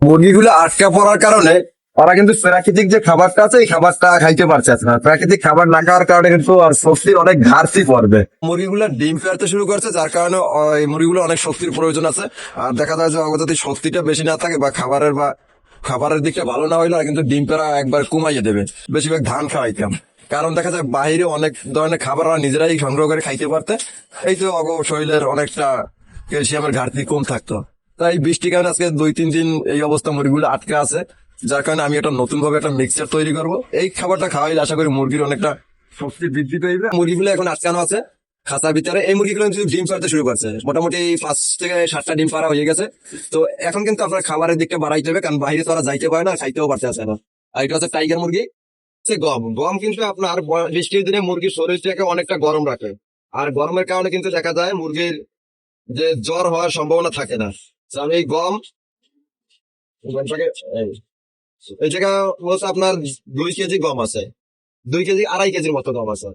মুরগিগুলো আটকা পড়ার কারণে ওরা কিন্তু প্রাকৃতিক যে খাবারটা আছে এই খাবারটা খাইতে পারছে না। প্রাকৃতিক খাবার না খাওয়ার কারণে কিন্তু আর শক্তির অনেক ঘাটতি পড়বে। মুরগিগুলো ডিম পাড়তে শুরু করছে, যার কারণে এই মুরগিগুলো অনেক শক্তির প্রয়োজন আছে। আর দেখা যায় যে ওর যদি শক্তিটা বেশি না থাকে বা খাবারের দিকটা ভালো না হইলে ওরা কিন্তু ডিম পাড়া একবার কমাইয়ে দেবে। বেশিরভাগ ধান খাওয়াইতাম, কারণ দেখা যায় বাইরে অনেক ধরনের খাবার ওরা নিজেরাই সংগ্রহ করে খাইতে পারতে। এই তো শরীরের অনেকটা ক্যালসিয়ামের ঘাটতি কম থাকতো। তাই বৃষ্টির কারণে আজকে 2-3 দিন এই অবস্থা মুরগিগুলো আটকে আছে, যার কারণে আমি একটা নতুন ভাবে একটা মিক্সচার তৈরি করব। এই খাবারটা খাওয়াইলে আশা করি মুরগির অনেকটা শক্তি বৃদ্ধি পাইবে। মুরগিগুলো এখন আটকানো আছে খাঁচার ভিতরে। এই মুরগিগুলো কিন্তু ডিম পাড়তে শুরু করছে, মোটামুটি 5 থেকে 7টা ডিম পাড়া হয়ে গেছে। তো এখন কিন্তু আপনার খাবারের দিকটা বাড়াইতে হবে, কারণ বাইরে তো ওরা যাইতে পারে না, খাইতেও পারতে আছে না। আর এটা হচ্ছে টাইগার মুরগি। গম গম কিন্তু আপনার বৃষ্টির দিনে মুরগির শরীরটাকে অনেকটা গরম রাখে। আর গরমের কারণে কিন্তু দেখা যায় মুরগির যে জ্বর হওয়ার সম্ভাবনা থাকে না। তো আমি এই গমটাকে এই জায়গা হচ্ছে আপনার 2 কেজি গম আছে, 2 কেজি 2.5 কেজির মতো গম আছে,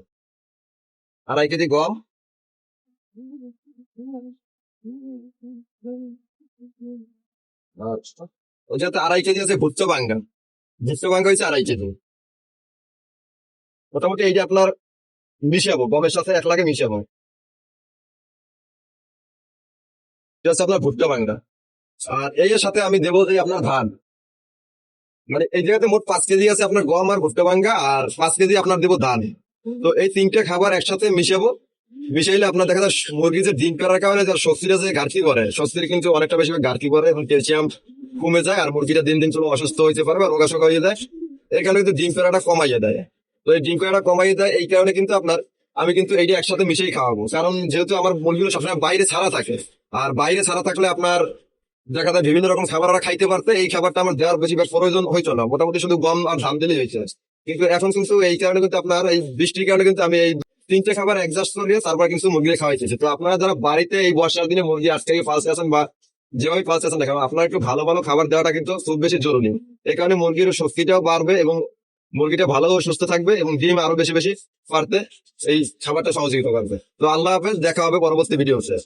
2.5 কেজি গম। আচ্ছা, ওই যাতে 2.5 কেজি আছে ভুট্টো বাঙ্গা। ভুট্টো বাঙ্গা হয়েছে 2.5 কেজি। মোটামুটি এই যে আপনার মিশাবো, গমের সাথে এক লাগে মিশাবো। এটা হচ্ছে আপনার ভুট্টো বাঙ্গা। আর এই এর সাথে আমি দেবো যে আপনার ধান। মানে এই জায়গাতে মোট 5 কেজি আছে আপনার গম আর ভুট্টা ভাঙ্গা, আর 5 কেজি আপনার দেবো ধান। তো এই 3টে খাবার একসাথে মিশাবো। মিশাইলে আপনার দেখা যায় মুরগি যে ডিম পাড়ার কারণে যার শক্তিটা যে ঘাটতি করে, শক্তির কিন্তু অনেকটা বেশি ঘাটতি করে এবং ক্যালসিয়াম কমে যায়। আর মুরগিটা দিন দিন চলো অসুস্থ হইতে পারবে, রোগাশোকা হয়ে যায়। এই কারণে কিন্তু ডিম পাড়াটা কমাইয়ে দেয়। তো এই ডিম পাড়াটা কমাইয়ে দেয়, এই কারণে কিন্তু আপনার আমি কিন্তু এইটা একসাথে মিশিয়ে খাওয়াবো। কারণ যেহেতু আমার মুরগিগুলো সবসময় বাইরে ছাড়া থাকে, আর বাইরে ছাড়া থাকলে আপনার দেখা যায় বিভিন্ন রকম খাবার ওরা খাইতে পারতে, এই খাবারটা আমার দেওয়ার বেশিরভাগ প্রয়োজন হইতো না, মোটামুটি শুধু গম আর ধান দিলেই হয়েছে। কিন্তু এখন কিন্তু এই কারণে কিন্তু আপনার এই বৃষ্টির কারণে কিন্তু আমি এই 3টে খাবার অ্যাডজাস্ট করিয়ে তারপর কিন্তু মুরগি খাওয়াইতেছি। তো আপনারা যারা বাড়িতে এই বর্ষার দিনে মুরগি আজকে পালছে আছেন বা যেভাবে পালছে আছেন, দেখাবো আপনার একটু ভালো ভালো খাবার দেওয়াটা কিন্তু খুব বেশি জরুরি। এই কারণে মুরগির শক্তিটাও বাড়বে এবং মুরগিটা ভালো সুস্থ থাকবে এবং ডিম আরো বেশি বেশি পারতে এই খাবারটা সহযোগিতা করবে। তো আল্লাহ হাফেজ, দেখা হবে পরবর্তী ভিডিওতে।